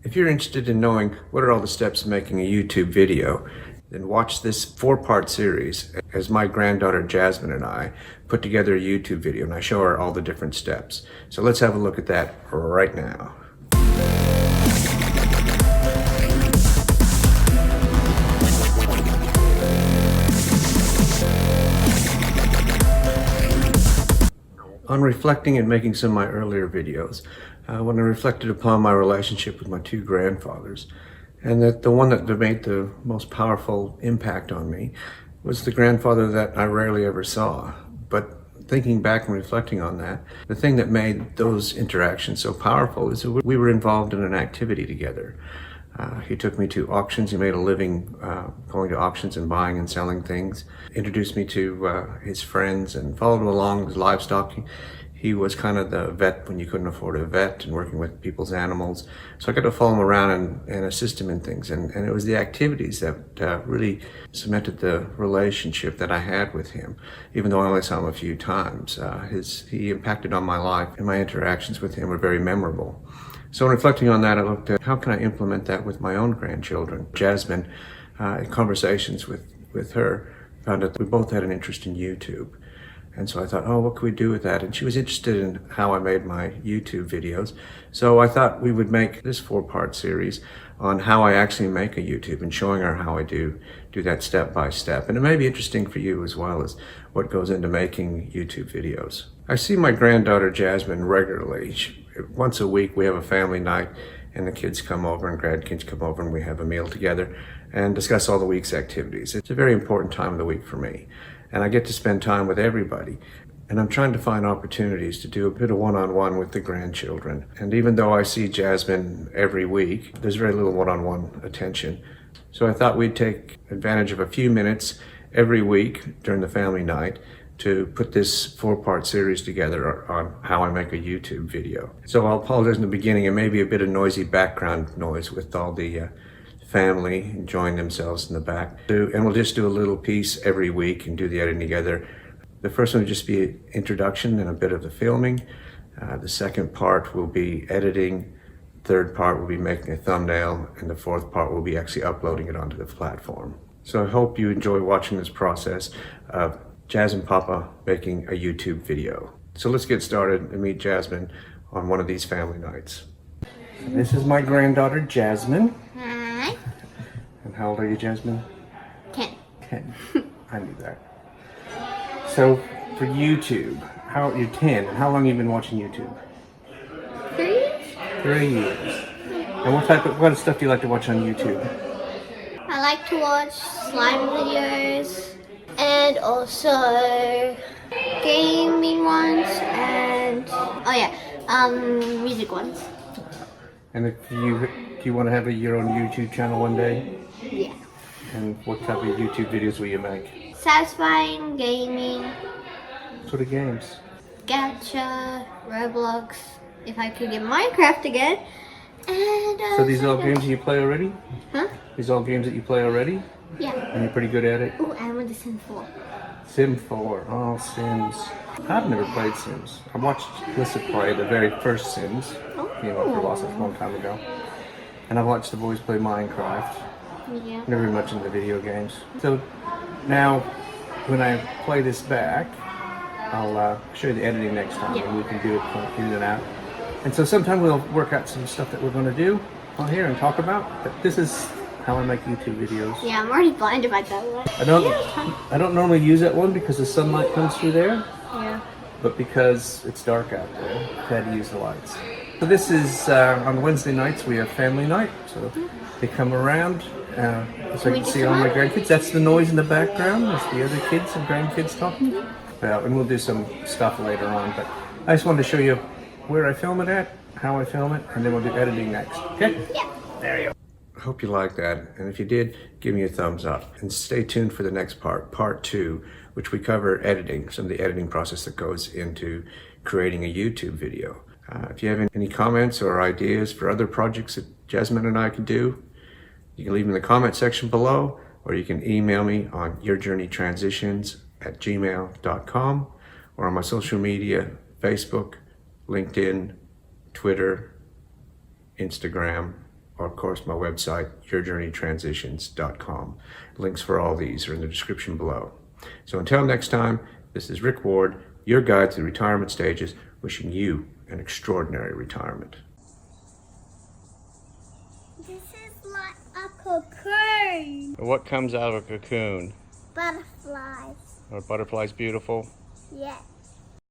If you're interested in knowing what are all the steps of making a YouTube video, then watch this 4-part series as my granddaughter Jasmine and I put together a YouTube video, and I show her all the different steps. So let's have a look at that right now. On reflecting and making some of my earlier videos, when I reflected upon my relationship with my two grandfathers, and that the one that made the most powerful impact on me was the grandfather that I rarely ever saw. But thinking back and reflecting on that, the thing that made those interactions so powerful is that we were involved in an activity together. He took me to auctions. He made a living going to auctions and buying and selling things. Introduced me to his friends and followed him along with livestock. He was kind of the vet when you couldn't afford a vet, and working with people's animals. So I got to follow him around and assist him in things. And it was the activities that really cemented the relationship that I had with him. Even though I only saw him a few times, he impacted on my life, and my interactions with him were very memorable. So in reflecting on that, I looked at how can I implement that with my own grandchildren. Jasmine, in conversations with her, found out that we both had an interest in YouTube. And so I thought, oh, what could we do with that? And she was interested in how I made my YouTube videos. So I thought we would make this 4-part series on how I actually make a YouTube, and showing her how I do that step by step. And it may be interesting for you as well as what goes into making YouTube videos. I see my granddaughter Jasmine regularly. Once a week we have a family night, and the kids come over and grandkids come over, and we have a meal together and discuss all the week's activities. It's a very important time of the week for me, and I get to spend time with everybody. And I'm trying to find opportunities to do a bit of one-on-one with the grandchildren. And even though I see Jasmine every week, there's very little one-on-one attention. So I thought we'd take advantage of a few minutes every week during the family night to put this 4-part series together on how I make a YouTube video. So I'll apologize in the beginning, and maybe a bit of noisy background noise with all the family enjoying themselves in the back. And we'll just do a little piece every week and do the editing together. The first one will just be an introduction and a bit of the filming. The second part will be editing. Third part will be making a thumbnail. And the 4th part will be actually uploading it onto the platform. So I hope you enjoy watching this process of Jazz and Papa making a YouTube video. So let's get started and meet Jasmine on one of these family nights. This is my granddaughter Jasmine. Hi. And how old are you, Jasmine? 10. 10. I knew that. So for YouTube, you're 10, and how long have you been watching YouTube? 3 years? 3 years. And what kind of stuff do you like to watch on YouTube? I like to watch slime videos and also gaming ones and music ones. And do you want to have your own YouTube channel one day? Yeah. And what type of YouTube videos will you make? Satisfying, gaming, What sort of games? gacha, Roblox, if I could get Minecraft again. And So these are all games that you play already? Huh? These are all games that you play already? Yeah. And you're pretty good at it? Oh, and with the Sims 4. Sim 4. Oh, Sims. I've never played Sims. I watched Lisa play the very first Sims, for lots of a long time ago. And I've watched the boys play Minecraft. Yeah. Never been much into video games. So now, when I play this back, I'll show you the editing next time, and we can do it in and out. And so sometime we'll work out some stuff that we're going to do on here and talk about. But this is how I make YouTube videos. Yeah, I'm already blinded by that one. I don't normally use that one because the sunlight comes through there. Yeah. But because it's dark out there, I had to use the lights. So this is on Wednesday nights we have family night. So they come around. So you can see all my grandkids. That's the noise in the background. That's the other kids and grandkids talking. And we'll do some stuff later on. But I just wanted to show you where I film it at, how I film it, and then we'll do editing next. Okay? Yeah. There you go. I hope you liked that. And if you did, give me a thumbs up. And stay tuned for the next part 2, which we cover editing, some of the editing process that goes into creating a YouTube video. If you have any comments or ideas for other projects that Jasmine and I could do, you can leave them in the comment section below, or you can email me on yourjourneytransitions@gmail.com, or on my social media, Facebook, LinkedIn, Twitter, Instagram, or of course my website, yourjourneytransitions.com. Links for all these are in the description below. So until next time, this is Rick Ward, your guide to the retirement stages, wishing you an extraordinary retirement. This is like a cocoon. What comes out of a cocoon? Butterflies. Are butterflies beautiful? Yes.